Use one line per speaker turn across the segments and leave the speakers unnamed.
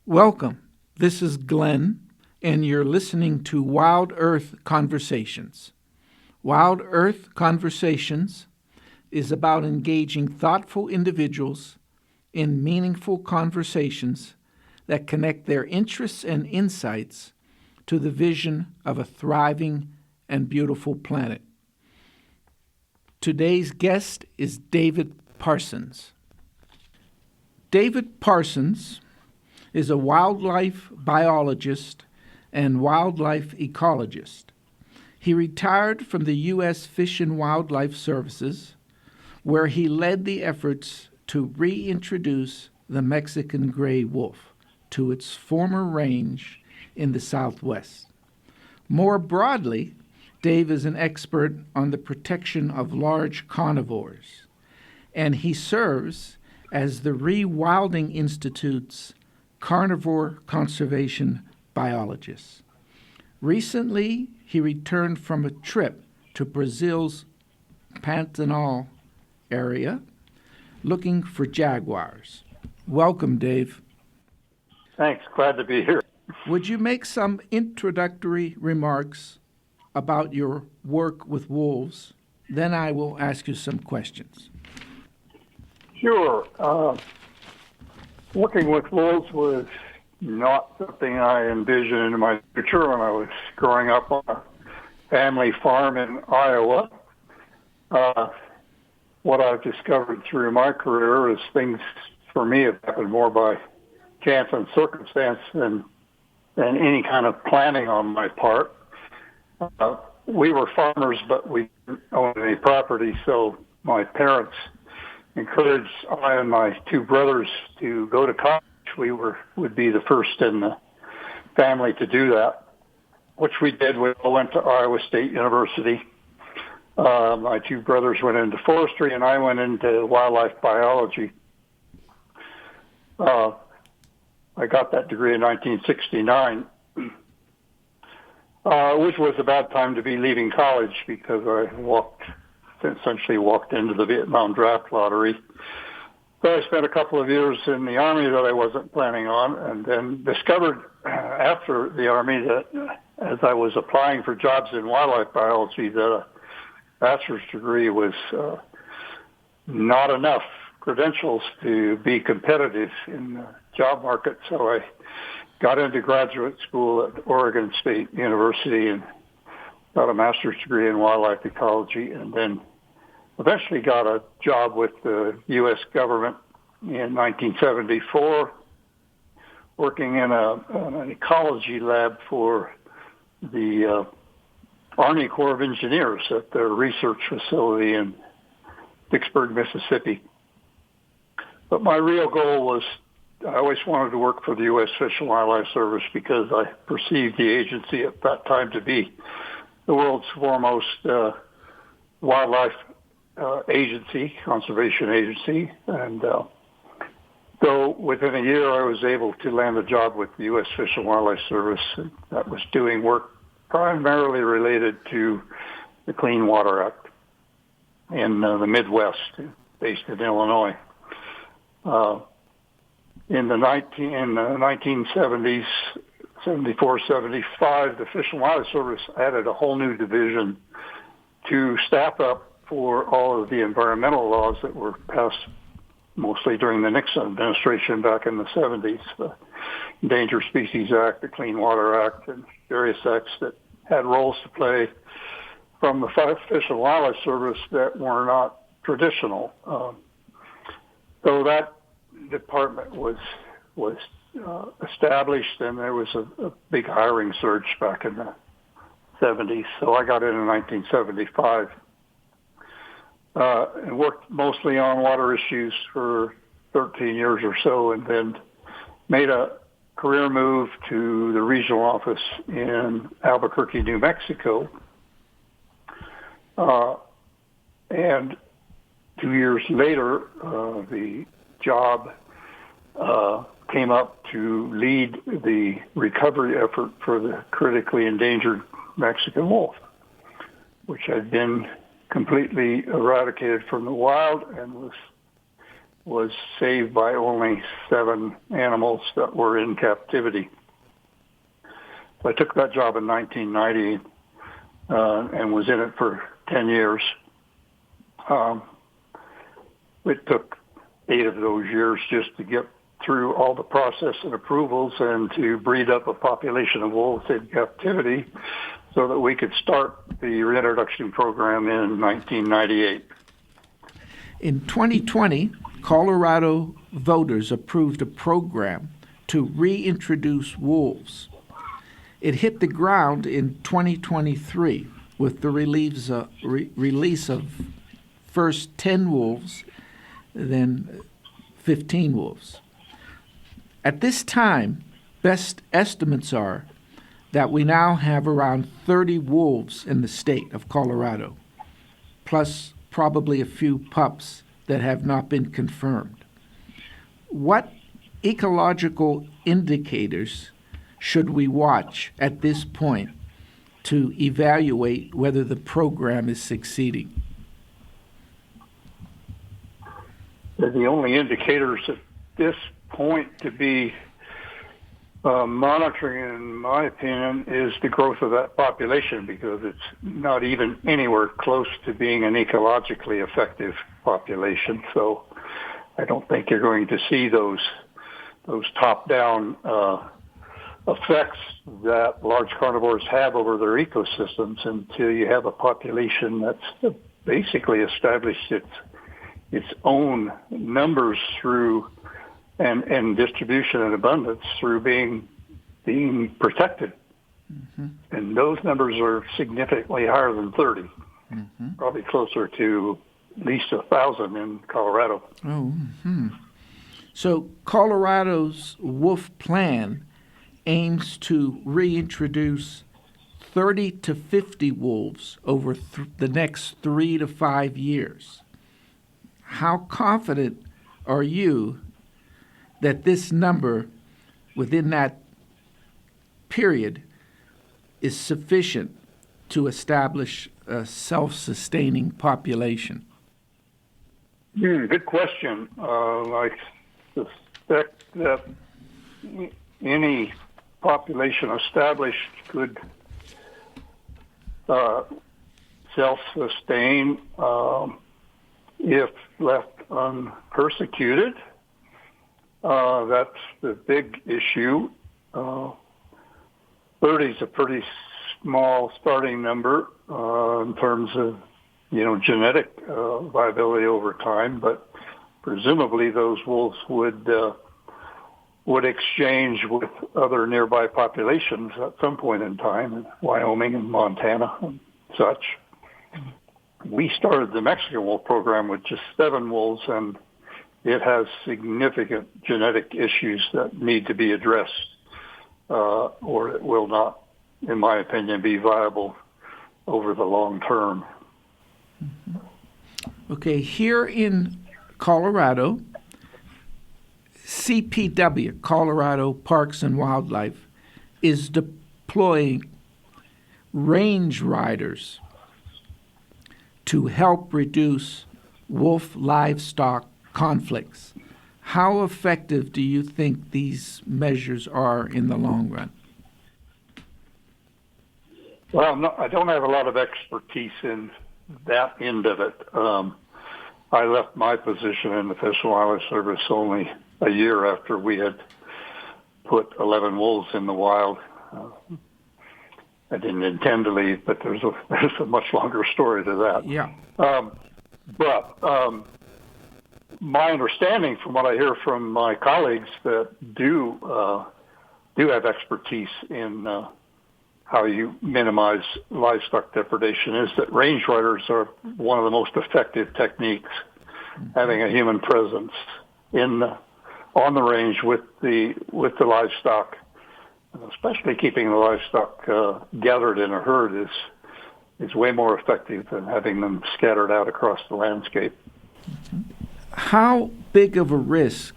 Welcome. This is Glenn, and you're listening to Wild Earth Conversations. Wild Earth Conversations is about engaging thoughtful individuals in meaningful conversations that connect their interests and insights to the vision of a thriving and beautiful planet. Today's guest is David Parsons. David Parsons is a wildlife biologist and wildlife ecologist. He retired from the U.S. Fish and Wildlife Services, where he led the efforts to reintroduce the Mexican gray wolf to its former range in the Southwest. More broadly, Dave is an expert on the protection of large carnivores, and he serves as the Rewilding Institute's carnivore conservation biologist. Recently, he returned from a trip to Brazil's Pantanal area looking for jaguars. Welcome, Dave.
Thanks. Glad to be here.
Would you make some introductory remarks about your work with wolves? Then I will ask you some questions.
Sure. Working with wolves was not something I envisioned in my future when I was growing up on a family farm in Iowa. What I've discovered through my career is things for me have happened more by chance and circumstance than any kind of planning on my part. We were farmers, but we didn't own any property, so my parents encouraged I and my two brothers to go to college. We would be the first in the family to do that, which we did. We all went to Iowa State University. My two brothers went into forestry, and I went into wildlife biology. I got that degree in 1969, which was a bad time to be leaving college because I essentially walked into the Vietnam draft lottery. So I spent a couple of years in the Army that I wasn't planning on, and then discovered after the Army that as I was applying for jobs in wildlife biology that a bachelor's degree was not enough credentials to be competitive in the job market. So I got into graduate school at Oregon State University and got a master's degree in wildlife ecology, and then eventually got a job with the U.S. government in 1974, working in an ecology lab for the Army Corps of Engineers at their research facility in Vicksburg, Mississippi. But my real goal was I always wanted to work for the U.S. Fish and Wildlife Service because I perceived the agency at that time to be the world's foremost wildlife agency, conservation agency. And so within a year, I was able to land a job with the U.S. Fish and Wildlife Service that was doing work primarily related to the Clean Water Act in the Midwest, based in Illinois. In the 1970s, 74, 75, the Fish and Wildlife Service added a whole new division to staff up for all of the environmental laws that were passed mostly during the Nixon administration back in the 70s, the Endangered Species Act, the Clean Water Act, and various acts that had roles to play from the Fish and Wildlife Service that were not traditional. So that department was established, and there was a big hiring surge back in the 70s. So I got in 1975 and worked mostly on water issues for 13 years or so, and then made a career move to the regional office in Albuquerque, New Mexico. And 2 years later, the job came up to lead the recovery effort for the critically endangered Mexican wolf, which had been completely eradicated from the wild and was was saved by only 7 animals that were in captivity. So I took that job in 1990 and was in it for 10 years. It took 8 of those years just to get through all the process and approvals and to breed up a population of wolves in captivity so that we could start the reintroduction program in 1998.
In 2020, Colorado voters approved a program to reintroduce wolves. It hit the ground in 2023 with the release of first 10 wolves, then 15 wolves. At this time, best estimates are that we now have around 30 wolves in the state of Colorado, plus probably a few pups that have not been confirmed. What ecological indicators should we watch at this point to evaluate whether the program is succeeding?
The only indicators at this point to be monitoring, in my opinion, is the growth of that population, because it's not even anywhere close to being an ecologically effective population. So I don't think you're going to see those top-down effects that large carnivores have over their ecosystems until you have a population that's basically established its own numbers through and distribution and abundance through being protected. Mm-hmm. And those numbers are significantly higher than 30, mm-hmm. Probably closer to at least 1,000 in Colorado.
Oh, mm-hmm. So Colorado's wolf plan aims to reintroduce 30 to 50 wolves over the next 3 to 5 years. How confident are you that this number within that period is sufficient to establish a self-sustaining population?
Good question. I suspect that any population established could self-sustain if left unpersecuted. That's the big issue. 30 is a pretty small starting number in terms of, genetic viability over time, but presumably those wolves would exchange with other nearby populations at some point in time in Wyoming and Montana and such. We started the Mexican wolf program with just 7 wolves, and it has significant genetic issues that need to be addressed, or it will not, in my opinion, be viable over the long term.
Mm-hmm. Okay, here in Colorado, CPW, Colorado Parks and Wildlife, is deploying range riders to help reduce wolf livestock conflicts. How effective do you think these measures are in the long run?
Well, no, I don't have a lot of expertise in that end of it. I left my position in the Fish and Wildlife Service only a year after we had put 11 wolves in the wild. I didn't intend to leave, but there's a much longer story to that.
Yeah.
But my understanding from what I hear from my colleagues that do have expertise in how you minimize livestock depredation is that range riders are one of the most effective techniques, having a human presence on the range with the livestock, especially keeping the livestock gathered in a herd is way more effective than having them scattered out across the landscape.
How big of a risk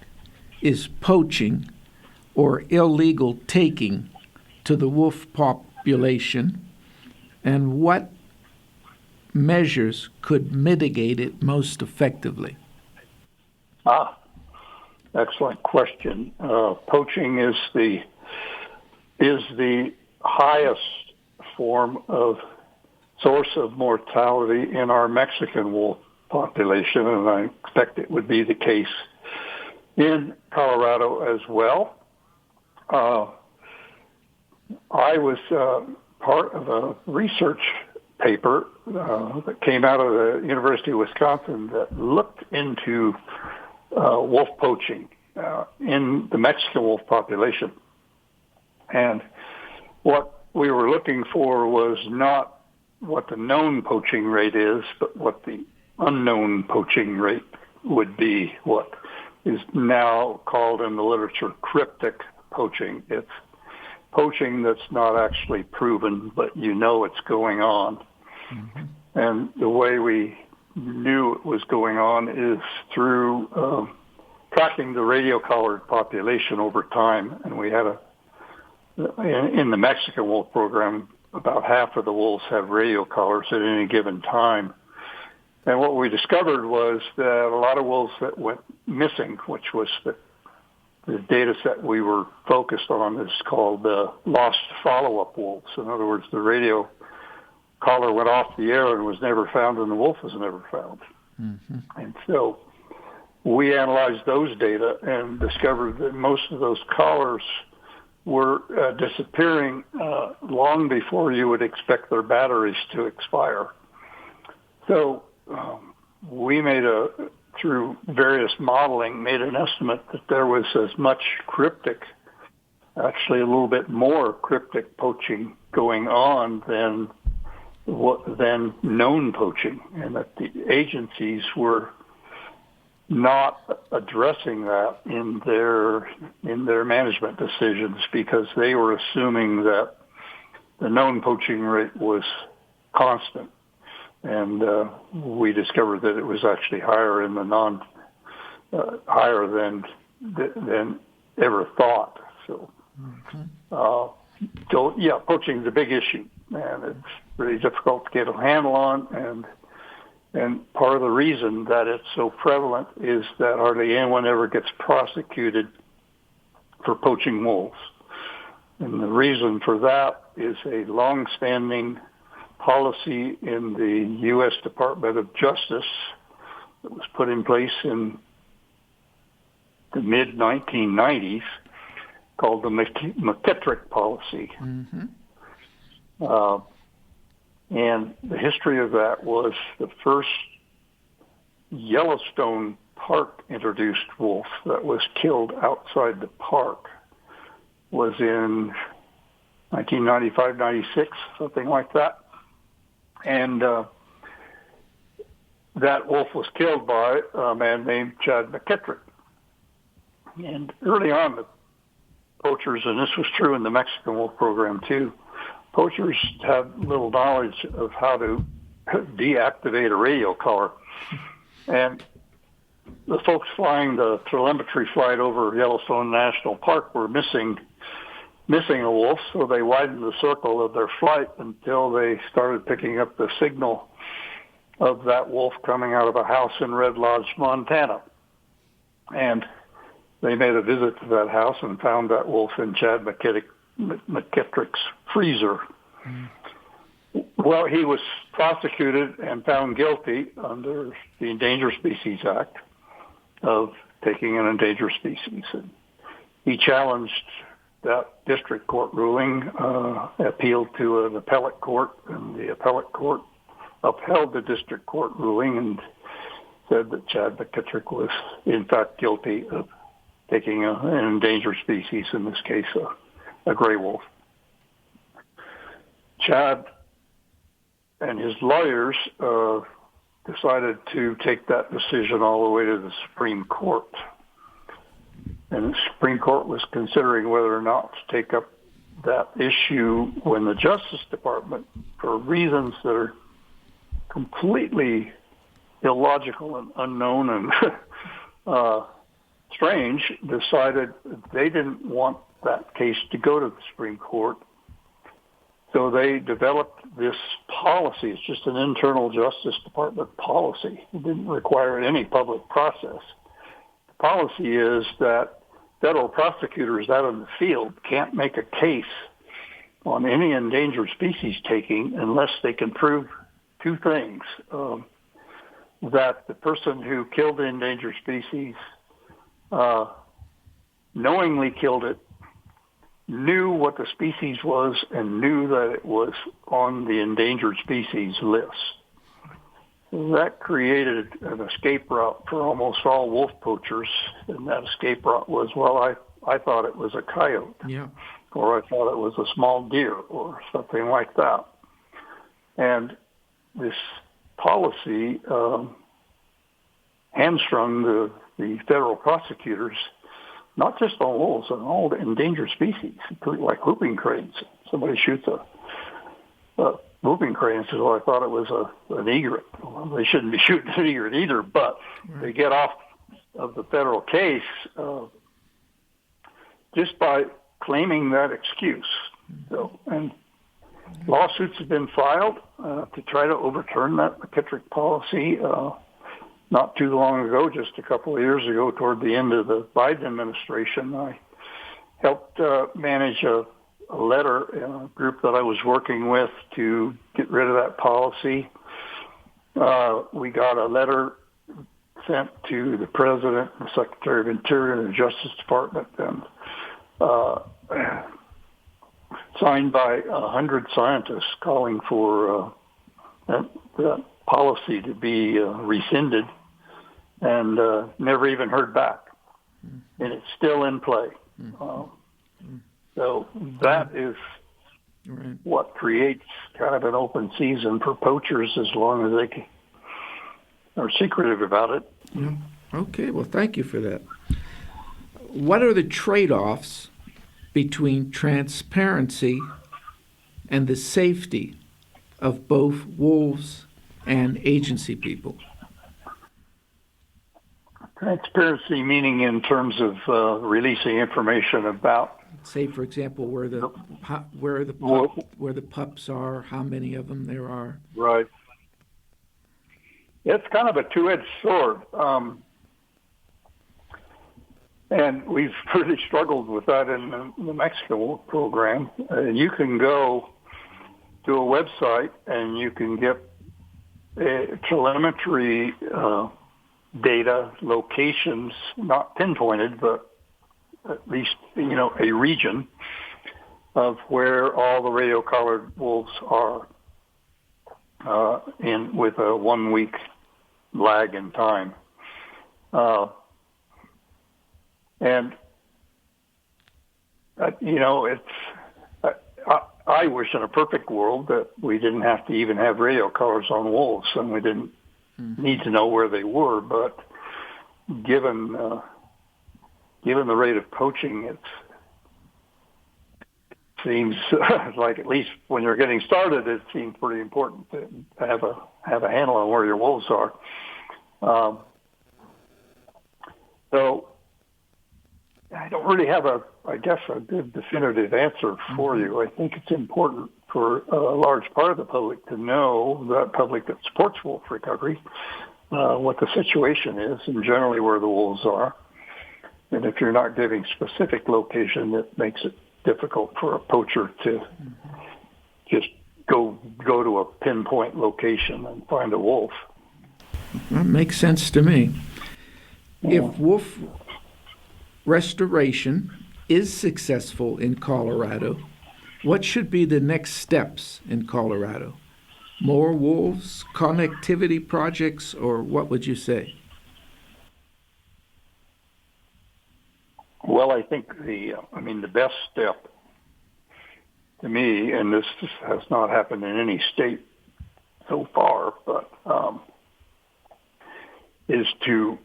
is poaching or illegal taking to the wolf population, and what measures could mitigate it most effectively?
Excellent question. Poaching is the highest source of mortality in our Mexican wolf population, and I expect it would be the case in Colorado as well. I was part of a research paper that came out of the University of Wisconsin that looked into wolf poaching in the Mexican wolf population. And what we were looking for was not what the known poaching rate is, but what the unknown poaching rate would be, what is now called in the literature cryptic poaching. It's poaching that's not actually proven, but you know it's going on. Mm-hmm. And the way we knew it was going on is through tracking the radio-collared population over time. And we had in the Mexican wolf program, about half of the wolves have radio collars at any given time. And what we discovered was that a lot of wolves that went missing, which was the data set we were focused on, is called lost follow-up wolves. In other words, the radio collar went off the air and was never found, and the wolf was never found. Mm-hmm. And so we analyzed those data and discovered that most of those collars were disappearing long before you would expect their batteries to expire. So we through various modeling, made an estimate that there was as much cryptic, actually a little bit more cryptic poaching going on than known poaching, and that the agencies were not addressing that in their management decisions because they were assuming that the known poaching rate was constant, and we discovered that it was actually higher in the higher than ever thought. So, poaching is a big issue, and it's really difficult to get a handle on, and part of the reason that it's so prevalent is that hardly anyone ever gets prosecuted for poaching wolves. And the reason for that is a long-standing policy in the U.S. Department of Justice that was put in place in the mid-1990s called the McKittrick policy. Mm-hmm. And the history of that was the first Yellowstone Park introduced wolf that was killed outside the park was in 1995, 96, something like that. And that wolf was killed by a man named Chad McKittrick. And early on, the poachers, and this was true in the Mexican wolf program too, poachers have little knowledge of how to deactivate a radio collar. And the folks flying the telemetry flight over Yellowstone National Park were missing a wolf, so they widened the circle of their flight until they started picking up the signal of that wolf coming out of a house in Red Lodge, Montana. And they made a visit to that house and found that wolf in Chad McKittrick's freezer. Well, he was prosecuted and found guilty under the Endangered Species Act of taking an endangered species. And he challenged that district court ruling, appealed to an appellate court, and the appellate court upheld the district court ruling and said that Chad McKittrick was in fact guilty of taking an endangered species, in this case a gray wolf. Chad and his lawyers decided to take that decision all the way to the Supreme Court. And the Supreme Court was considering whether or not to take up that issue when the Justice Department, for reasons that are completely illogical and unknown and strange, decided they didn't want that case to go to the Supreme Court. So they developed this policy. It's just an internal Justice Department policy. It didn't require any public process. The policy is that federal prosecutors out in the field can't make a case on any endangered species taking unless they can prove two things. That the person who killed the endangered species knowingly killed it, knew what the species was, and knew that it was on the endangered species list. That created an escape route for almost all wolf poachers, and that escape route was, well, I thought it was a coyote, or I thought it was a small deer, or something like that. And this policy hamstrung the federal prosecutors, not just on wolves, on all the endangered species, including like whooping cranes. Somebody shoots a whooping crane and says, well, I thought it was an egret. Well, they shouldn't be shooting an egret either, but they get off of the federal case just by claiming that excuse. So, and lawsuits have been filed to try to overturn that McKittrick policy. Not too long ago, just a couple of years ago, toward the end of the Biden administration, I helped manage a letter in a group that I was working with to get rid of that policy. We got a letter sent to the President, the Secretary of Interior, and the Justice Department, and signed by 100 scientists calling for that policy to be rescinded, and never even heard back. And it's still in play. So that is what creates kind of an open season for poachers as long as they are secretive about it.
Yeah. Okay, well, thank you for that. What are the trade-offs between transparency and the safety of both wolves and agency people?
Transparency meaning in terms of releasing information about,
say, for example, where the pups are, how many of them there are.
Right. It's kind of a two-edged sword, and we've really struggled with that in the Mexican wolf program. You can go to a website and you can get telemetry data, locations, not pinpointed, but at least, a region of where all the radio-collared wolves are with a 1 week lag in time. I wish in a perfect world that we didn't have to even have radio collars on wolves, and we didn't need to know where they were. But given the rate of poaching, it seems like, at least when you're getting started, it seems pretty important to have a handle on where your wolves are. So I don't really have a good definitive answer for you. I think it's important for a large part of the public to know, that public that supports wolf recovery, what the situation is and generally where the wolves are. And if you're not giving specific location, it makes it difficult for a poacher to just go to a pinpoint location and find a wolf.
That makes sense to me. Yeah. If wolf restoration is successful in Colorado, what should be the next steps in Colorado? More wolves, connectivity projects, or what would you say?
Well, I think the best step to me, and this has not happened in any state so far, but is to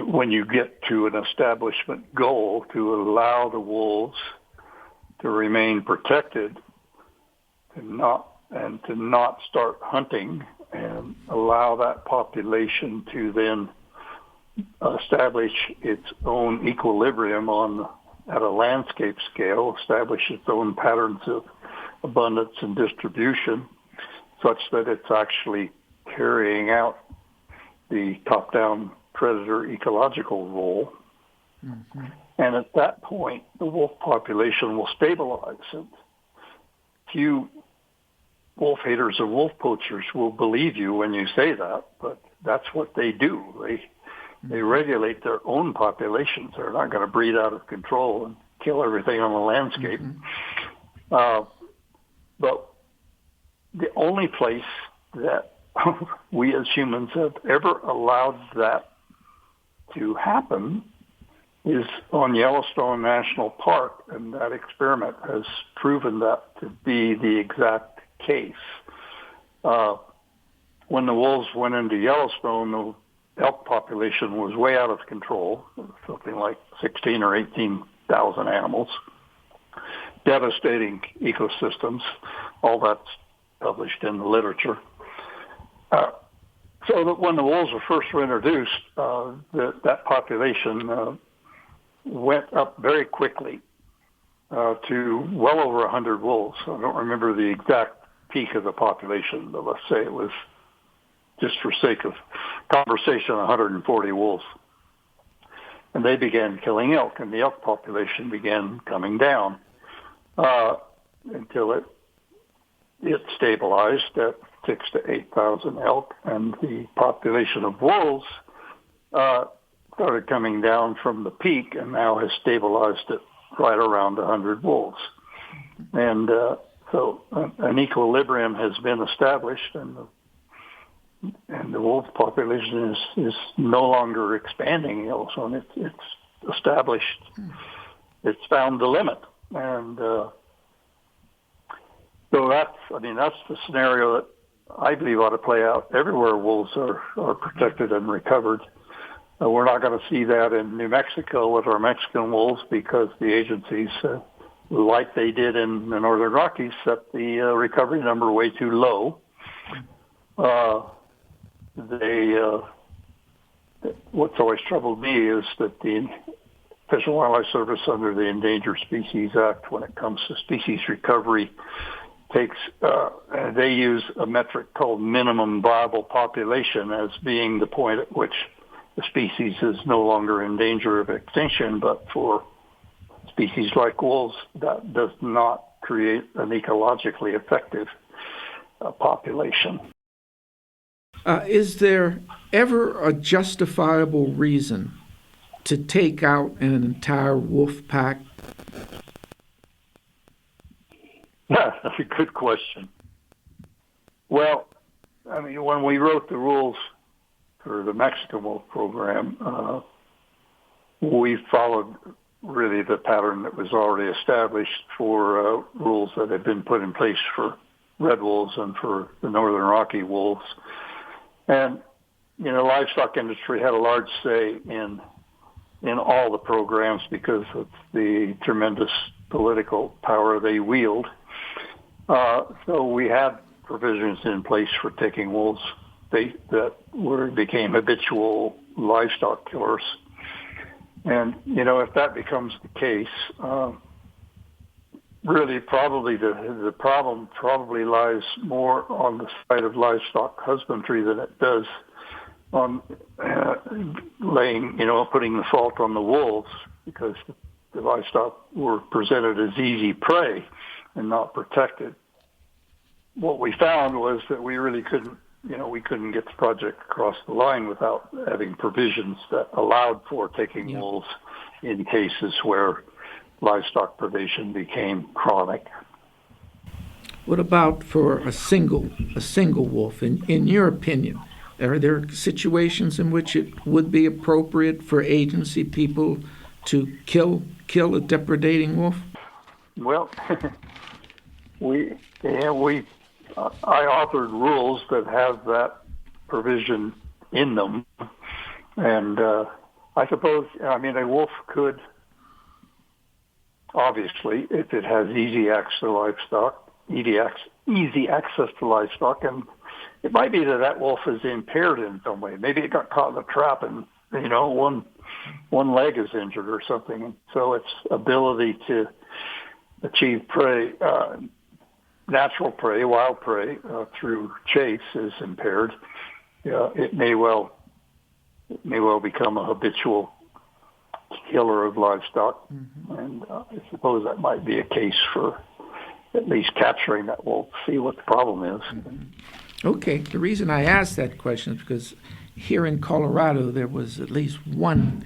when you get to an establishment goal, to allow the wolves to remain protected, to not start hunting, and allow that population to then establish its own equilibrium at a landscape scale, establish its own patterns of abundance and distribution, such that it's actually carrying out the top-down predator ecological role. Mm-hmm. And at that point, the wolf population will stabilize. And few wolf haters or wolf poachers will believe you when you say that, but that's what they do. They regulate their own populations. They're not going to breed out of control and kill everything on the landscape. Mm-hmm. But the only place that we as humans have ever allowed that to happen is on Yellowstone National Park, and that experiment has proven that to be the exact case. When the wolves went into Yellowstone, the elk population was way out of control, something like 16 or 18,000 animals, devastating ecosystems. All that's published in the literature. So that when the wolves were first introduced, that population went up very quickly to well over 100 wolves. I don't remember the exact peak of the population, but let's say it was, just for sake of conversation, 140 wolves. And they began killing elk, and the elk population began coming down until it stabilized at 6,000 to 8,000 elk, and the population of wolves started coming down from the peak and now has stabilized at right around 100 wolves. And so an equilibrium has been established, and the wolf population is no longer expanding in Yellowstone. It's established. It's found the limit. And so that's the scenario that I believe ought to play out everywhere wolves are protected and recovered. We're not going to see that in New Mexico with our Mexican wolves because the agencies, like they did in the Northern Rockies, set the recovery number way too low. What's always troubled me is that the Fish and Wildlife Service, under the Endangered Species Act, when it comes to species recovery, they use a metric called minimum viable population as being the point at which the species is no longer in danger of extinction. But for species like wolves, that does not create an ecologically effective population.
Is there ever a justifiable reason to take out an entire wolf pack?
That's a good question. Well, when we wrote the rules for the Mexican wolf program, we followed really the pattern that was already established for rules that had been put in place for red wolves and for the Northern Rocky wolves. And, livestock industry had a large say in all the programs because of the tremendous political power they wield. So we had provisions in place for taking wolves that became habitual livestock killers. And, if that becomes the case, really probably the problem probably lies more on the side of livestock husbandry than it does on putting the fault on the wolves, because the livestock were presented as easy prey and not protected. What we found was that we really couldn't get the project across the line without having provisions that allowed for taking wolves in cases where livestock predation became chronic.
What about for a single wolf? In your opinion, are there situations in which it would be appropriate for agency people to kill a depredating wolf?
Well, I authored rules that have that provision in them, and I suppose a wolf could, obviously, if it has easy access to livestock, and it might be that wolf is impaired in some way. Maybe it got caught in a trap and one leg is injured or something, and so its ability to achieve prey, natural prey, wild prey through chase is impaired. It may well it may well become a habitual killer of livestock. And I suppose that might be a case for at least capturing that wolf, see what the problem is.
Okay, the reason I asked that question is because here in Colorado there was at least one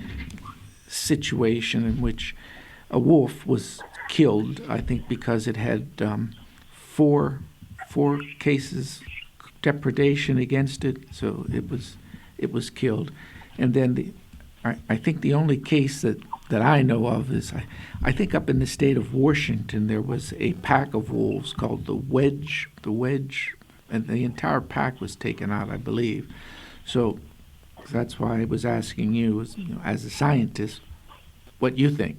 situation in which a wolf was killed, I think because it had four cases depredation against it, so it was killed. And then I think the only case that I know of is I think up in the state of Washington there was a pack of wolves called the Wedge, and the entire pack was taken out, I believe. So that's why I was asking you, as a scientist, what you think.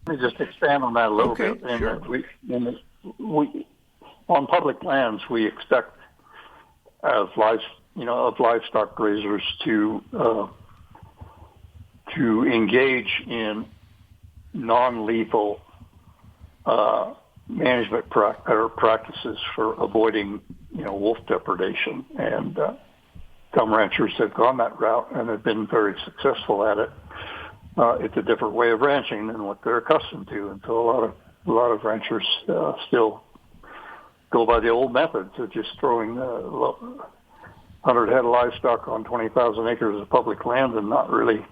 Let me just expand on that a little bit.
Sure.
We, on public lands, we expect of livestock grazers to engage in non-lethal management practices for avoiding wolf depredation, and some ranchers have gone that route and have been very successful at it. It's a different way of ranching than what they're accustomed to, and so a lot of ranchers still go by the old methods of just throwing 100 head of livestock on 20,000 acres of public land and not really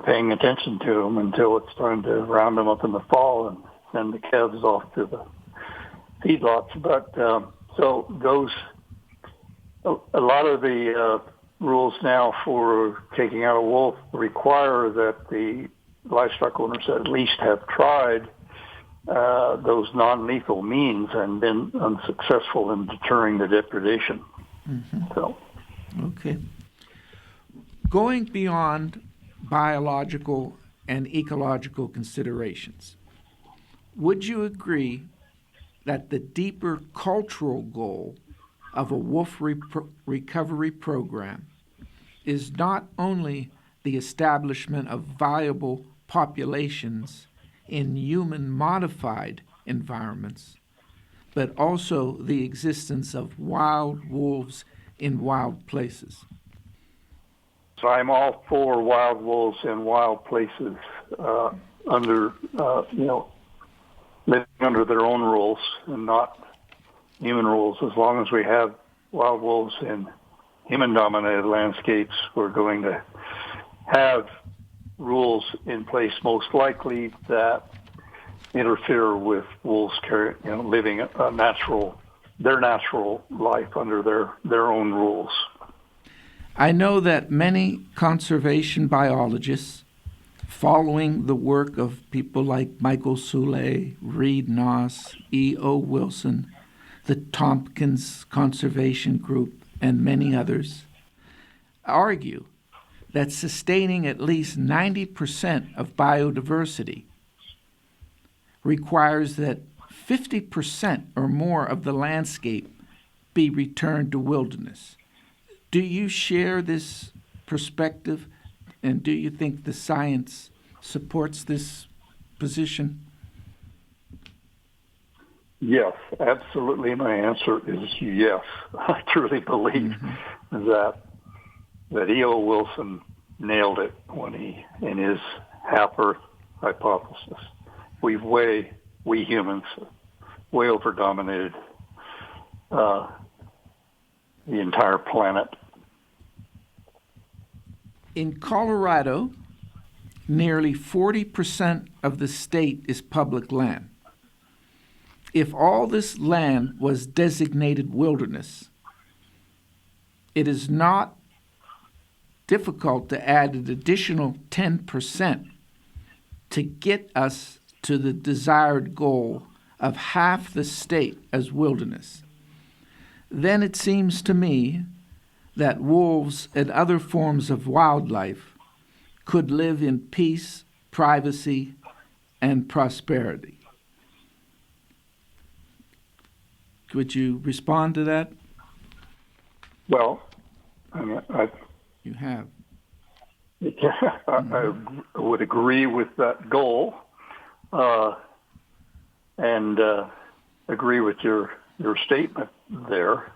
paying attention to them until it's time to round them up in the fall and send the calves off to the feedlots. But so those, a lot of the rules now for taking out a wolf require that the livestock owners at least have tried those non-lethal means and been unsuccessful in deterring the depredation. So,
okay. Going beyond biological and ecological considerations, would you agree that the deeper cultural goal of a wolf recovery program is not only the establishment of viable populations in human-modified environments, but also the existence of wild wolves in wild places?
So I'm all for wild wolves in wild places, living under their own rules and not human rules. As long as we have wild wolves in human-dominated landscapes, we're going to have rules in place most likely that interfere with wolves living their natural life under their own rules.
I know that many conservation biologists, following the work of people like Michael Soule, Reed Noss, E.O. Wilson, the Tompkins Conservation Group, and many others, argue that sustaining at least 90% of biodiversity requires that 50% or more of the landscape be returned to wilderness. Do you share this perspective, and do you think the science supports this position?
Yes, absolutely. My answer is yes. I truly believe that E.O. Wilson nailed it when in his half-Earth hypothesis. We humans, way over-dominated the entire planet.
In Colorado, nearly 40% of the state is public land. If all this land was designated wilderness, it is not difficult to add an additional 10% to get us to the desired goal of half the state as wilderness. Then it seems to me that wolves and other forms of wildlife could live in peace, privacy, and prosperity. Would you respond to that?
Well,
you have.
I would agree with that goal, and agree with your statement there.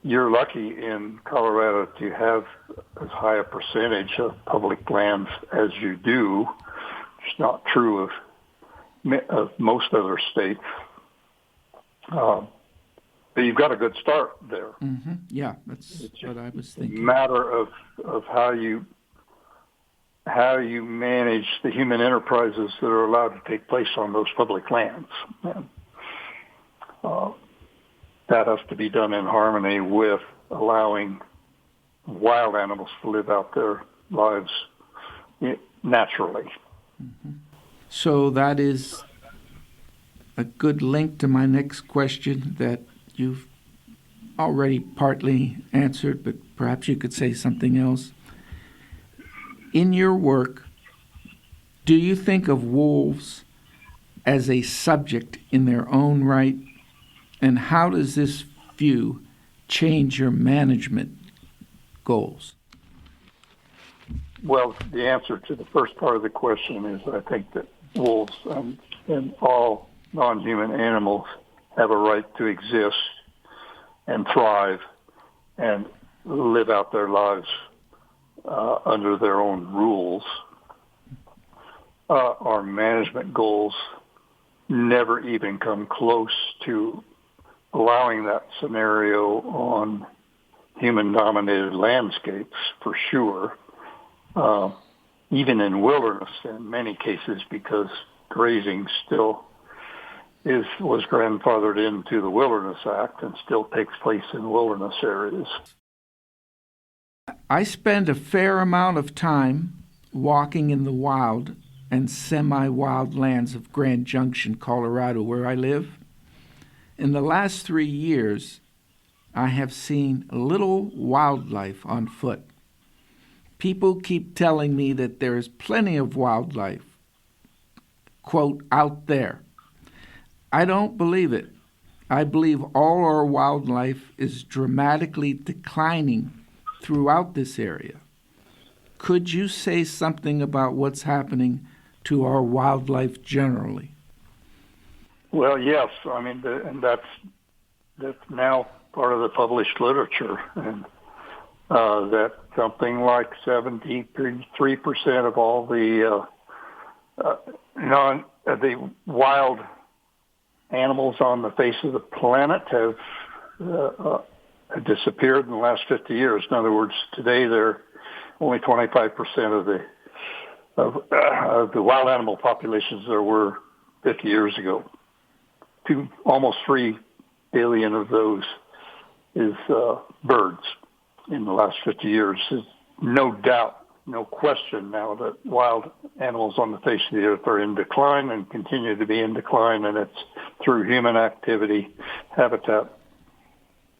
you're lucky in Colorado to have as high a percentage of public lands as you do. It's not true of most other states. But you've got a good start there.
Mm-hmm. Yeah, that's what I was thinking.
It's a matter of how you manage the human enterprises that are allowed to take place on those public lands. And, that has to be done in harmony with allowing wild animals to live out their lives naturally.
Mm-hmm. So that is a good link to my next question that you've already partly answered, but perhaps you could say something else. In your work, do you think of wolves as a subject in their own right? And how does this view change your management goals?
Well, the answer to the first part of the question is I think that wolves and all non-human animals have a right to exist and thrive and live out their lives under their own rules. Our management goals never even come close to allowing that scenario on human-dominated landscapes, for sure, even in wilderness in many cases, because grazing still was grandfathered into the Wilderness Act and still takes place in wilderness areas.
I spend a fair amount of time walking in the wild and semi-wild lands of Grand Junction, Colorado, where I live. In the last 3 years, I have seen little wildlife on foot. People keep telling me that there is plenty of wildlife, quote, out there. I don't believe it. I believe all our wildlife is dramatically declining throughout this area. Could you say something about what's happening to our wildlife generally?
Well, yes. I mean, and that's now part of the published literature, and that something like 73% of all the the wild animals on the face of the planet have disappeared in the last 50 years. In other words, today they're only 25% of the wild animal populations there were 50 years ago. Almost 3 billion of those is birds in the last 50 years. There's no doubt, no question now that wild animals on the face of the earth are in decline and continue to be in decline, and it's through human activity, habitat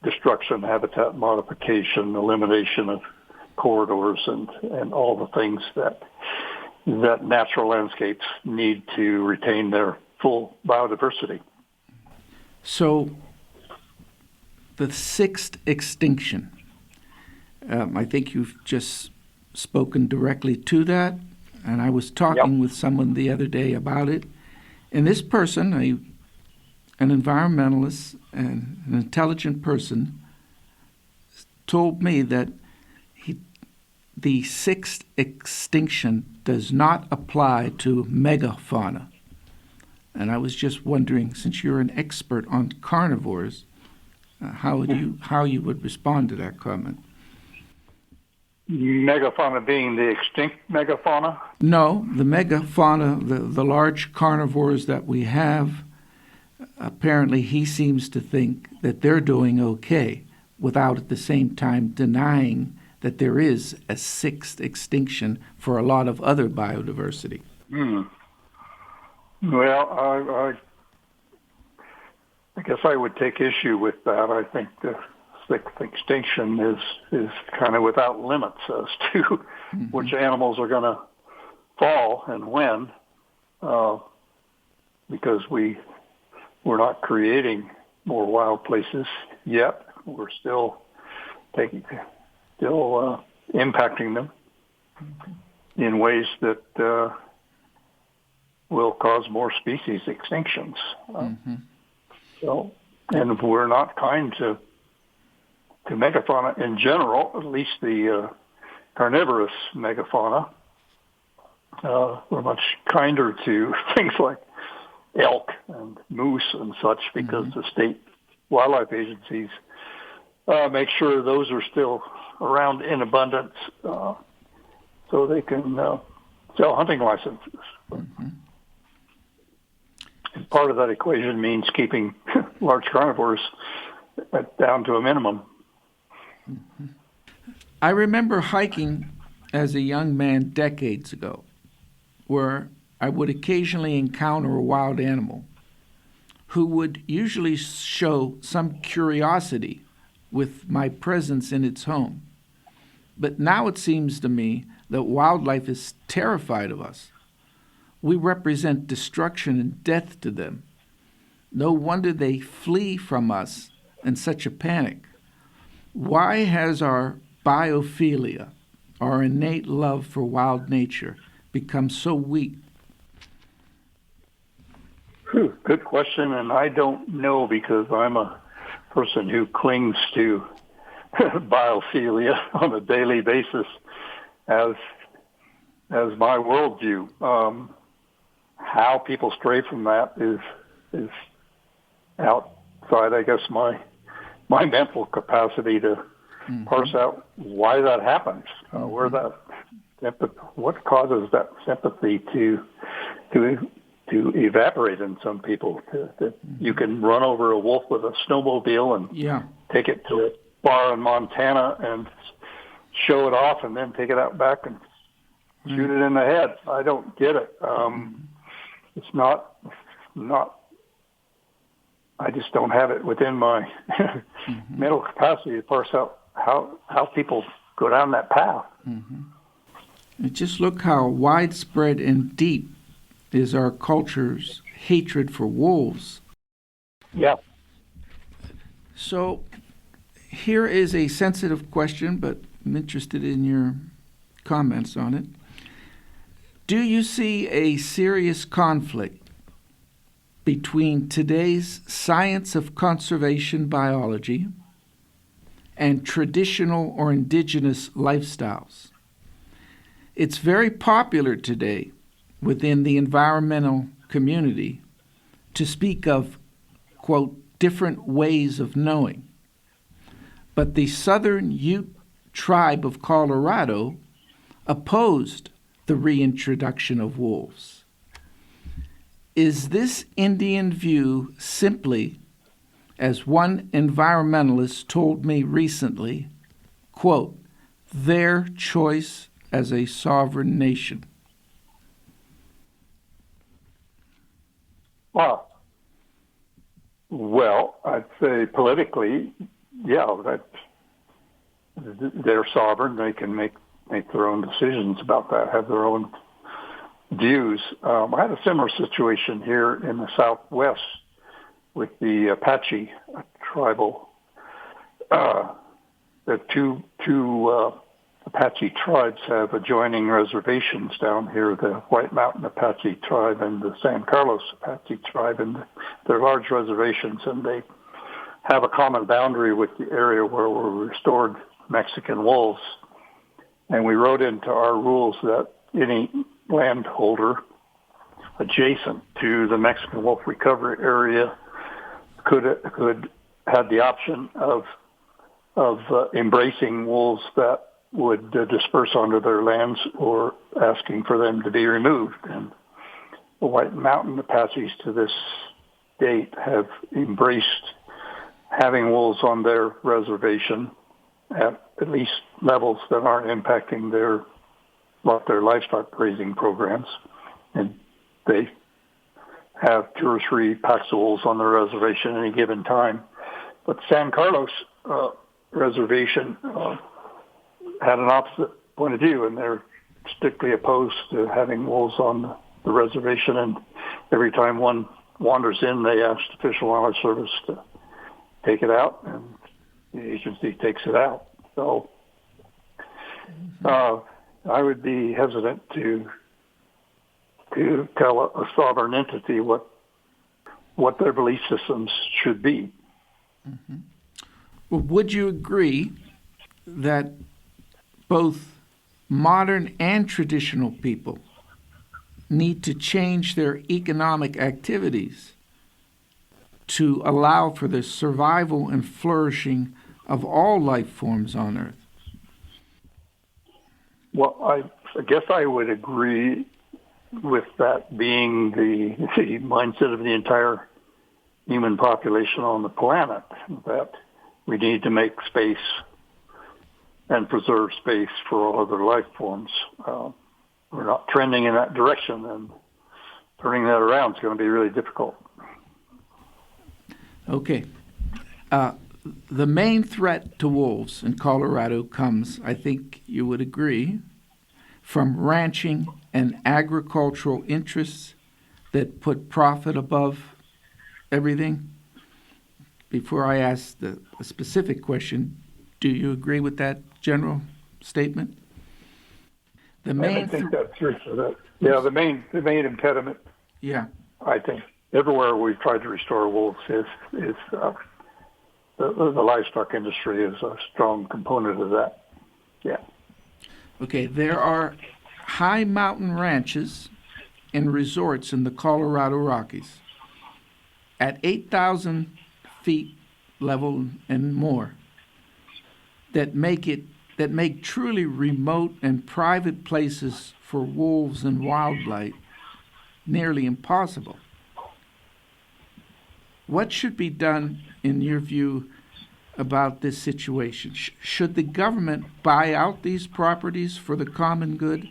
destruction, habitat modification, elimination of corridors, and all the things that natural landscapes need to retain their full biodiversity.
So, the sixth extinction, I think you've just spoken directly to that, and I was talking with someone the other day about it, and this person, an environmentalist and an intelligent person, told me that the sixth extinction does not apply to megafauna. And I was just wondering, since you're an expert on carnivores, how you would respond to that comment?
Megafauna being the extinct megafauna?
No, the megafauna, the large carnivores that we have, apparently he seems to think that they're doing okay, without at the same time denying that there is a sixth extinction for a lot of other biodiversity.
Well, I guess I would take issue with that. I think the sixth extinction is kind of without limits as to which animals are going to fall and when, because we're not creating more wild places yet. We're still impacting them in ways that will cause more species extinctions. So, and we're not kind to megafauna in general, at least the carnivorous megafauna. We're much kinder to things like elk and moose and such because the state wildlife agencies make sure those are still around in abundance so they can sell hunting licenses. And part of that equation means keeping large carnivores down to a minimum.
I remember hiking as a young man decades ago, where I would occasionally encounter a wild animal who would usually show some curiosity with my presence in its home. But now it seems to me that wildlife is terrified of us. We represent destruction and death to them. No wonder they flee from us in such a panic. Why has our biophilia, our innate love for wild nature, become so weak?
Good question, and I don't know because I'm a person who clings to biophilia on a daily basis as my worldview. How people stray from that is outside, I guess, my mental capacity to parse out why that happens, where that what causes that sympathy to evaporate in some people. That you can run over a wolf with a snowmobile and take it to a bar in Montana and show it off, and then take it out back and shoot it in the head. I don't get it. It's not. I just don't have it within my mental capacity to parse out how people go down that path.
And just look how widespread and deep is our culture's hatred for wolves.
Yeah.
So here is a sensitive question, but I'm interested in your comments on it. Do you see a serious conflict between today's science of conservation biology and traditional or indigenous lifestyles? It's very popular today within the environmental community to speak of, quote, different ways of knowing. But the Southern Ute tribe of Colorado opposed the reintroduction of wolves. Is this Indian view simply, as one environmentalist told me recently, quote, their choice as a sovereign nation?
Well, I'd say politically, that they're sovereign. They can make their own decisions about that, have their own views. I had a similar situation here in the Southwest with the Apache tribal. The two Apache tribes have adjoining reservations down here, the White Mountain Apache tribe and the San Carlos Apache tribe, and they're large reservations, and they have a common boundary with the area where were restored Mexican wolves. And we wrote into our rules that any landholder adjacent to the Mexican wolf recovery area could have the option of embracing wolves that would disperse onto their lands or asking for them to be removed. And the White Mountain Apaches to this date have embraced having wolves on their reservation at least levels that aren't impacting their livestock grazing programs. And they have 2 or 3 packs of wolves on their reservation at any given time. But San Carlos reservation had an opposite point of view, and they're strictly opposed to having wolves on the reservation. And every time one wanders in, they ask the Fish and Wildlife Service to take it out, and the agency takes it out. So I would be hesitant to tell a sovereign entity what their belief systems should be.
Well, would you agree that both modern and traditional people need to change their economic activities to allow for the survival and flourishing of all life forms on Earth?
Well, I guess I would agree with that being the mindset of the entire human population on the planet, that we need to make space and preserve space for all other life forms. We're not trending in that direction, and turning that around is going to be really difficult.
Okay. The main threat to wolves in Colorado comes, I think you would agree, from ranching and agricultural interests that put profit above everything. Before I ask a specific question, do you agree with that general statement?
I think that's true. The main impediment.
Yeah.
I think everywhere we've tried to restore wolves is the livestock industry is a strong component of that. Yeah.
Okay, there are high mountain ranches and resorts in the Colorado Rockies at 8,000 feet level and more that make truly remote and private places for wolves and wildlife nearly impossible. What should be done, in your view, about this situation? Should the government buy out these properties for the common good?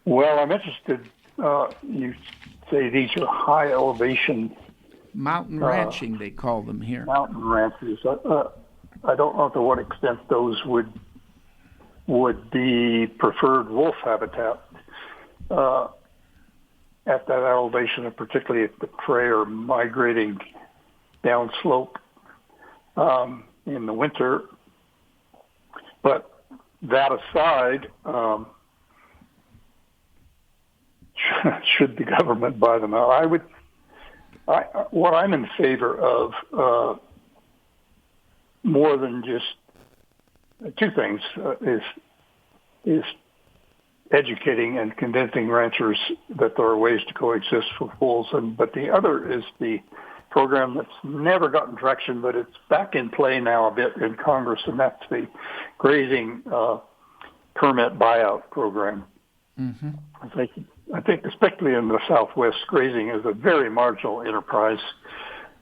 Well, I'm interested. You say these are high elevation
mountain ranching, they call them here.
Mountain ranches. I don't know to what extent those would be preferred wolf habitat at that elevation, and particularly if the prey are migrating downslope in the winter. But that aside, should the government buy them out? What I'm in favor of, more than just two things, is educating and convincing ranchers that there are ways to coexist with wolves, but the other is the program that's never gotten traction, but it's back in play now a bit in Congress, and that's the grazing permit buyout program.
Mm-hmm.
I think especially in the Southwest, grazing is a very marginal enterprise.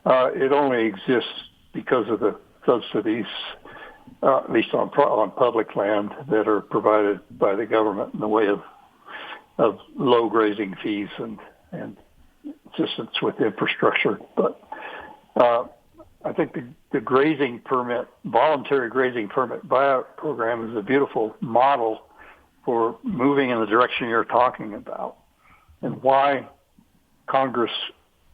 It only exists because of the subsidies, at least on public land, that are provided by the government in the way of low grazing fees and assistance with infrastructure. But I think the grazing permit, voluntary grazing permit buyout program is a beautiful model for moving in the direction you're talking about, and why Congress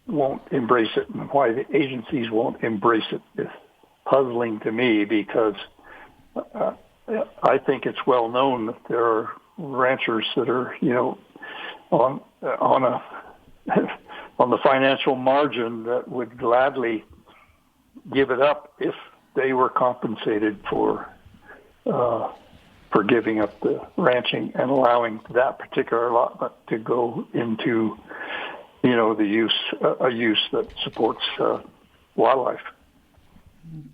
won't embrace it and why the agencies won't embrace it is puzzling to me, because I think it's well known that there are ranchers that are, on the financial margin that would gladly give it up if they were compensated for giving up the ranching and allowing that particular allotment to go into, the use that supports wildlife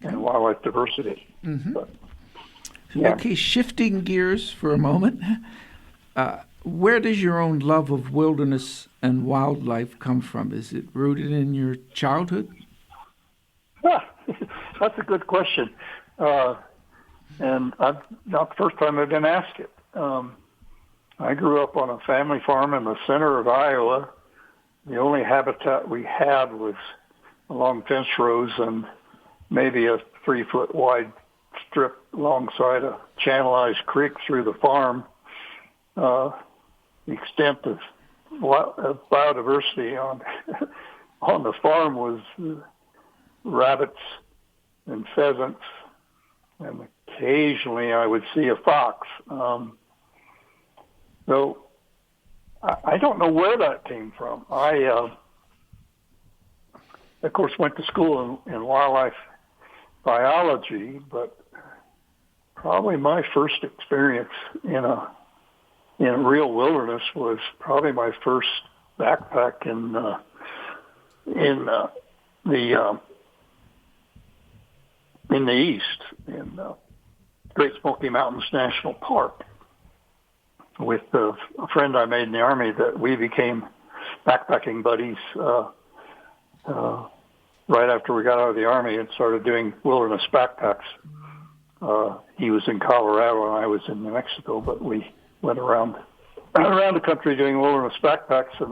and wildlife diversity.
Mm-hmm.
But, yeah.
Okay, shifting gears for a moment. Where does your own love of wilderness and wildlife come from? Is it rooted in your childhood?
That's a good question. And not the first time I've been asked it. I grew up on a family farm in the center of Iowa. The only habitat we had was along fence rows and maybe a 3-foot wide strip alongside a channelized creek through the farm. The extent of biodiversity on the farm was rabbits and pheasants, and occasionally I would see a fox. So I don't know where that came from. of course, went to school in wildlife biology, but probably my first experience in a real wilderness was probably my first backpack in the east, in Great Smoky Mountains National Park, with a friend I made in the Army that we became backpacking buddies right after we got out of the Army and started doing wilderness backpacks. He was in Colorado and I was in New Mexico, but we went around the country doing wilderness backpacks, and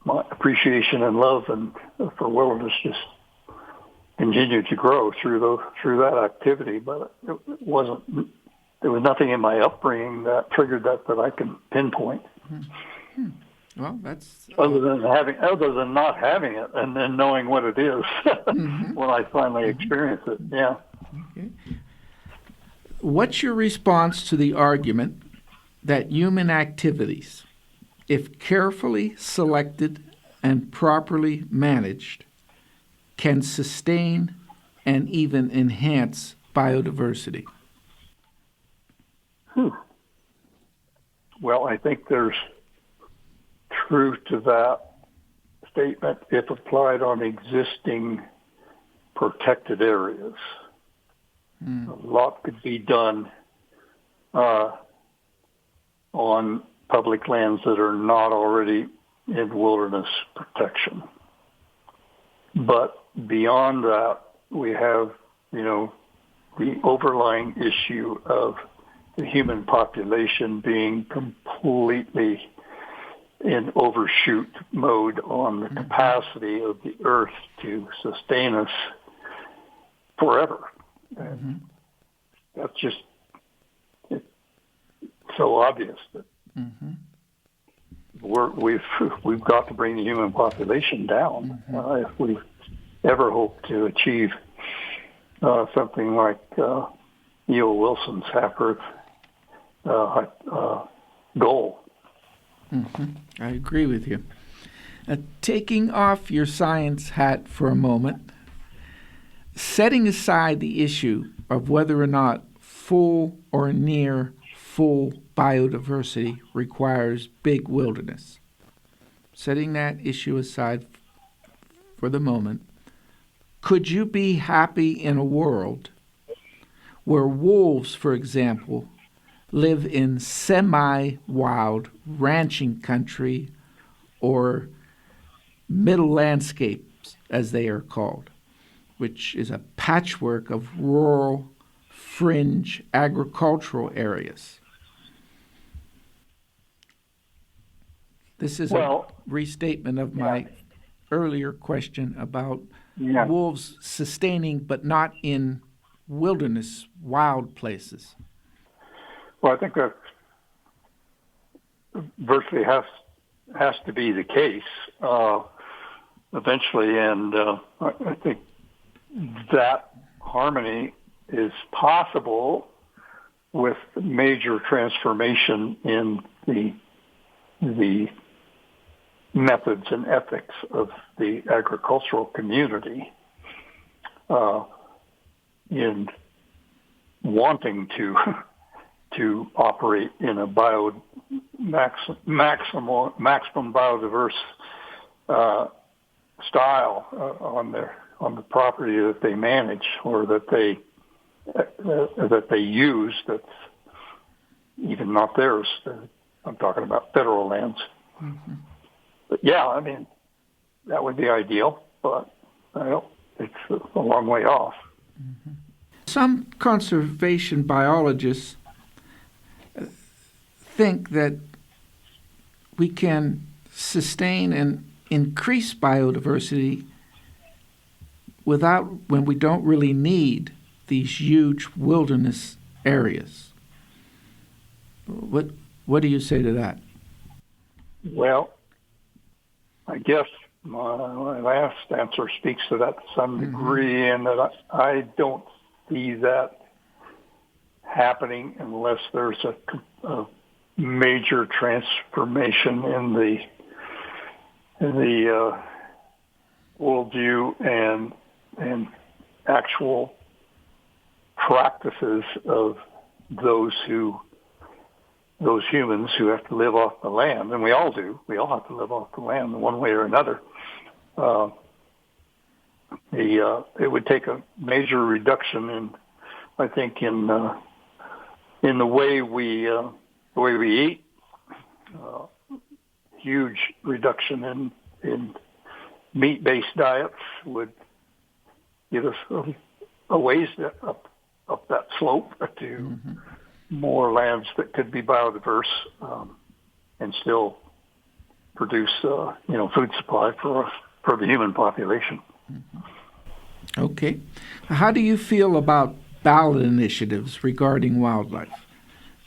my appreciation and love for wilderness just continued to grow through that activity. But there was nothing in my upbringing that triggered that I can pinpoint.
Mm-hmm. Well, that's
other than not having it and then knowing what it is
mm-hmm.
when I finally experienced it. Yeah.
Okay. What's your response to the argument that human activities, if carefully selected and properly managed, can sustain and even enhance biodiversity?
Well, I think there's truth to that statement if applied on existing protected areas. A lot could be done on public lands that are not already in wilderness protection. But beyond that, we have, the overlying issue of the human population being completely in overshoot mode on the capacity of the earth to sustain us forever. And that's just so obvious that we've got to bring the human population down if we ever hope to achieve something like E.O. Wilson's half-Earth goal.
I agree with you. Taking off your science hat for a moment, setting aside the issue of whether or not full or near full biodiversity requires big wilderness, setting that issue aside for the moment, could you be happy in a world where wolves, for example, live in semi-wild ranching country or middle landscapes, as they are called, which is a patchwork of rural, fringe agricultural areas? This is a restatement of my earlier question about wolves sustaining but not in wilderness, wild places.
Well, I think that virtually has to be the case eventually, and I think that harmony is possible with major transformation in the methods and ethics of the agricultural community in wanting to operate in a maximum biodiverse style on the property that they manage or that they use. That's even not theirs. I'm talking about federal lands. But yeah, that would be ideal, but it's a long way off.
Some conservation biologists think that we can sustain and increase biodiversity when we don't really need these huge wilderness areas. What do you say to that?
Well, I guess my last answer speaks to that to some degree, and that I don't see that happening unless there's a major transformation in the worldview and actual practices of those humans who have to live off the land, and we all do. We all have to live off the land in one way or another. It would take a major reduction in the way we eat. Huge reduction in meat-based diets would get us a ways up that slope to more lands that could be biodiverse and still produce food supply for the human population.
Okay. How do you feel about ballot initiatives regarding wildlife?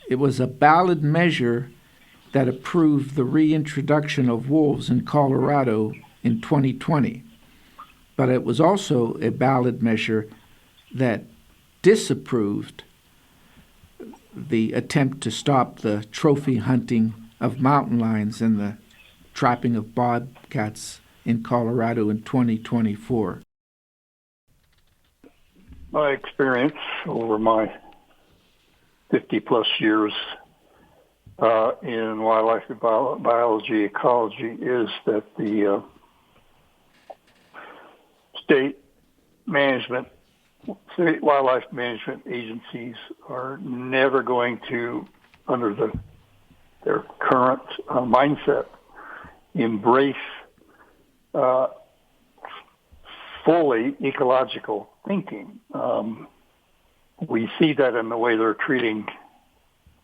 It was a ballot measure that approved the reintroduction of wolves in Colorado in 2020. But it was also a ballot measure that disapproved the attempt to stop the trophy hunting of mountain lions and the trapping of bobcats in Colorado in 2024.
My experience over my 50-plus years in wildlife biology, ecology, is that the state wildlife management agencies are never going to, under their current mindset, embrace fully ecological thinking. We see that in the way they're treating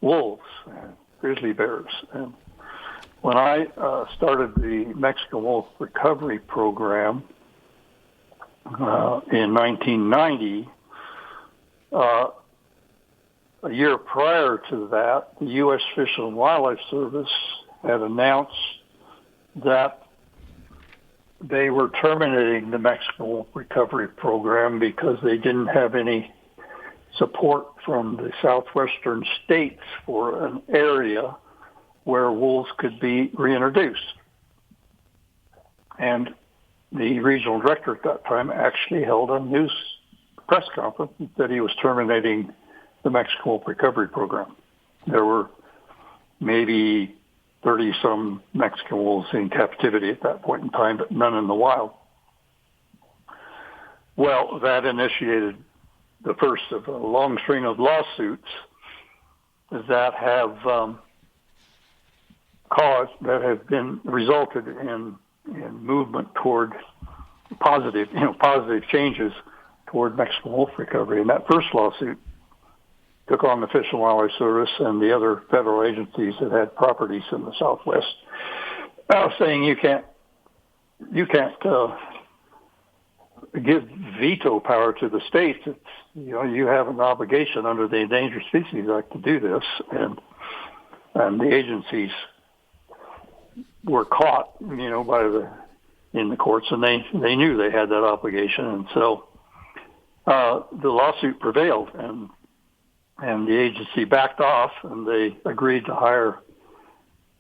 wolves and grizzly bears. And when I started the Mexican wolf recovery program in 1990, a year prior to that, the U.S. Fish and Wildlife Service had announced that they were terminating the Mexican wolf recovery program because they didn't have any support from the southwestern states for an area where wolves could be reintroduced. And the regional director at that time actually held a news press conference and said he was terminating the Mexican wolf recovery program. There were maybe 30-some Mexican wolves in captivity at that point in time, but none in the wild. Well, that initiated the first of a long string of lawsuits that have resulted in movement toward positive changes toward Mexican wolf recovery. And that first lawsuit took on the Fish and Wildlife Service and the other federal agencies that had properties in the Southwest, saying you can't give veto power to the states. It's, you have an obligation under the Endangered Species Act to do this, and the agencies were caught, in the courts, and they knew they had that obligation, and so the lawsuit prevailed, and the agency backed off, and they agreed to hire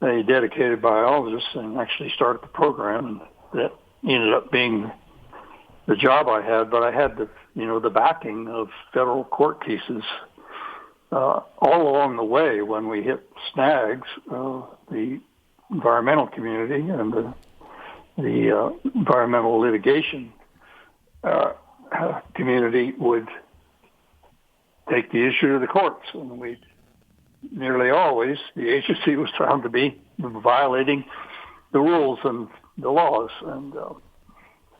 a dedicated biologist and actually started the program, and that ended up being the job I had. But I had the backing of federal court cases all along the way. When we hit snags, the environmental community and the environmental litigation community would take the issue to the courts, and we nearly always, the agency was found to be violating the rules and the laws, and so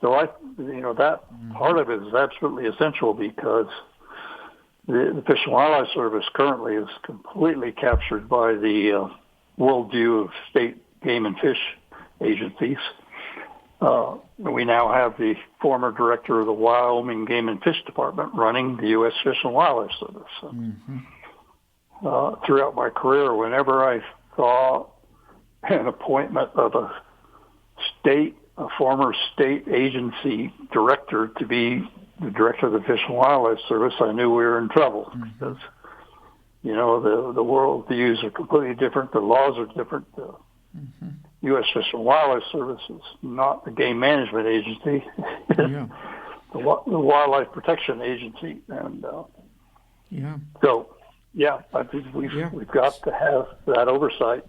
that part of it is absolutely essential, because the Fish and Wildlife Service currently is completely captured by the worldview of state game and fish agencies. We now have the former director of the Wyoming Game and Fish Department running the U.S. Fish and Wildlife Service. Throughout my career, whenever I saw an appointment of a former state agency director to be the director of the Fish and Wildlife Service, I knew we were in trouble, because the world views are completely different, the laws are different, U.S. Fish and Wildlife Service is not the game management agency.
Yeah.
The Wildlife Protection Agency. And
Yeah.
so, yeah, I think we've got to have that oversight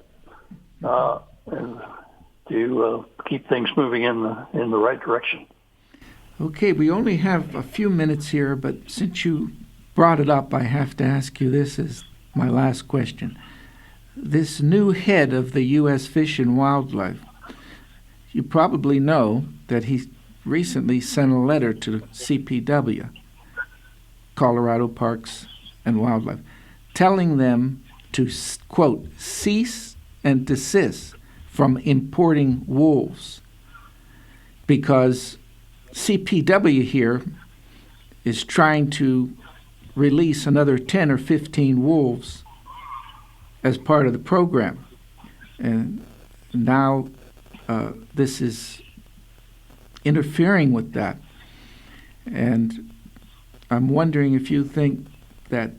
and to keep things moving in the right direction.
Okay, we only have a few minutes here, but since you brought it up, I have to ask you this as my last question. This new head of the U.S. Fish and Wildlife, you probably know that he recently sent a letter to CPW, Colorado Parks and Wildlife, telling them to, quote, cease and desist from importing wolves, because CPW here is trying to release another 10 or 15 wolves as part of the program. And now this is interfering with that. And I'm wondering if you think that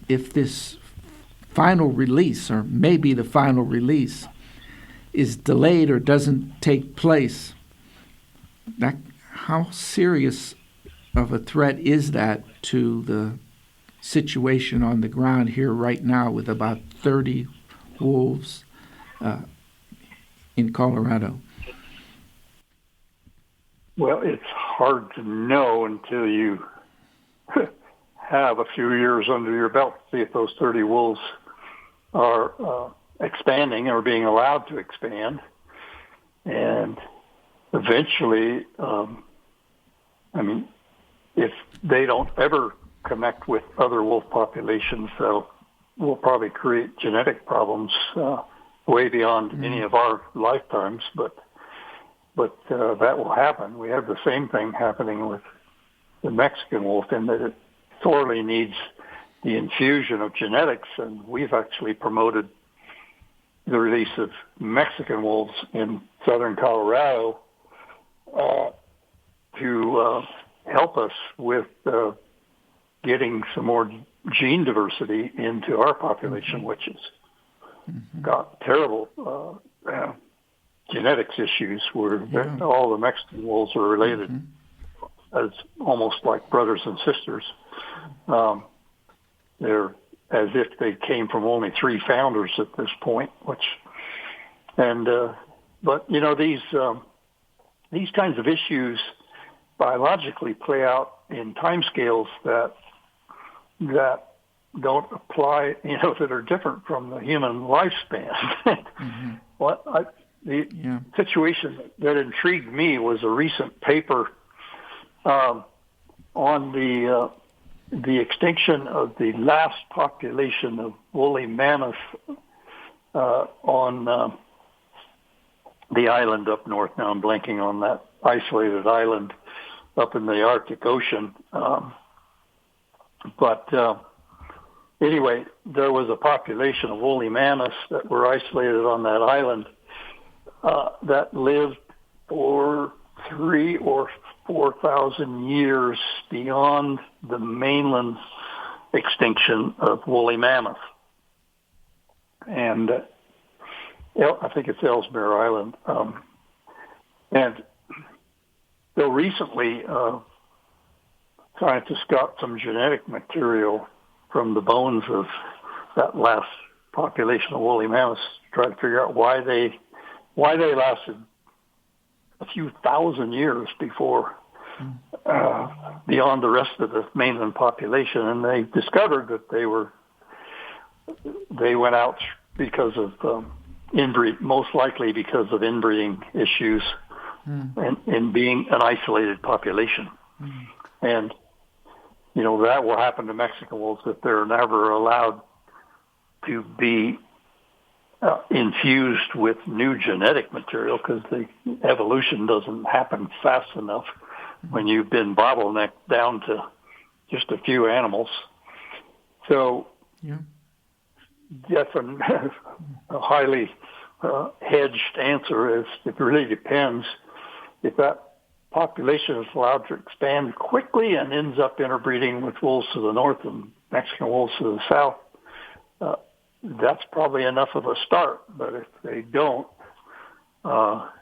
if this final release, or maybe the final release, is delayed or doesn't take place, that how serious of a threat is that to the situation on the ground here right now with about 30 wolves in Colorado?
Well, it's hard to know until you have a few years under your belt to see if those 30 wolves are expanding or being allowed to expand. And eventually, if they don't ever connect with other wolf populations, will probably create genetic problems way beyond any of our lifetimes. But that will happen. We have the same thing happening with the Mexican wolf in that it sorely needs the infusion of genetics, and we've actually promoted the release of Mexican wolves in southern Colorado to help us with getting some more gene diversity into our population, which has got terrible genetics issues where all the Mexican wolves are related as almost like brothers and sisters. They're as if they came from only 3 founders at this point, but these kinds of issues biologically play out in timescales that don't apply, that are different from the human lifespan. The situation that intrigued me was a recent paper on the extinction of the last population of woolly mammoth on the island up north. Now I'm blanking on that isolated island up in the Arctic Ocean. Anyway, there was a population of woolly mammoths that were isolated on that island that lived for 3,000 or 4,000 years beyond the mainland extinction of woolly mammoth. And I think it's Ellesmere Island. And so recently, scientists got some genetic material from the bones of that last population of woolly mammoths to try to figure out why they lasted a few thousand years before beyond the rest of the mainland population, and they discovered that they went out because of inbreed, most likely because of inbreeding issues, and being an isolated population. And that will happen to Mexican wolves if they're never allowed to be infused with new genetic material, because the evolution doesn't happen fast enough when you've been bottlenecked down to just a few animals. So that's a highly hedged answer. It really depends. If that population is allowed to expand quickly and ends up interbreeding with wolves to the north and Mexican wolves to the south, that's probably enough of a start. But if they don't,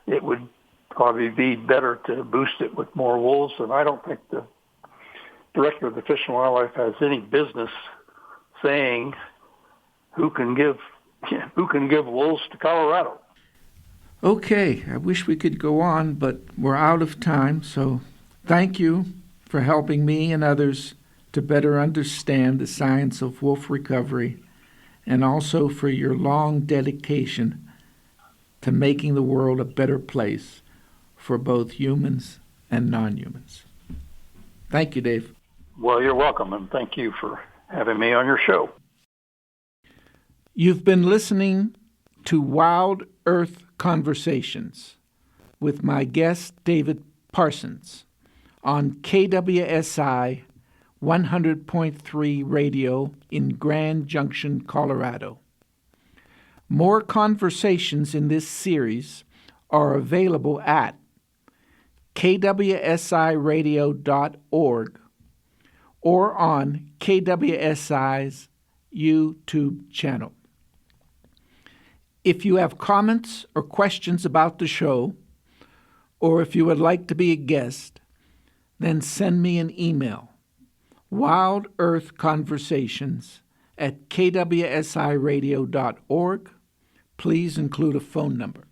it would probably be better to boost it with more wolves. And I don't think the director of the Fish and Wildlife has any business saying who can give wolves to Colorado.
Okay, I wish we could go on, but we're out of time, so thank you for helping me and others to better understand the science of wolf recovery, and also for your long dedication to making the world a better place for both humans and non-humans. Thank you, Dave.
Well, you're welcome, and thank you for having me on your show.
You've been listening to Wild Earth Conversations with my guest, David Parsons, on KWSI 100.3 radio in Grand Junction, Colorado. More conversations in this series are available at kwsiradio.org or on KWSI's YouTube channel. If you have comments or questions about the show, or if you would like to be a guest, then send me an email, wildearthconversations@kwsiradio.org. Please include a phone number.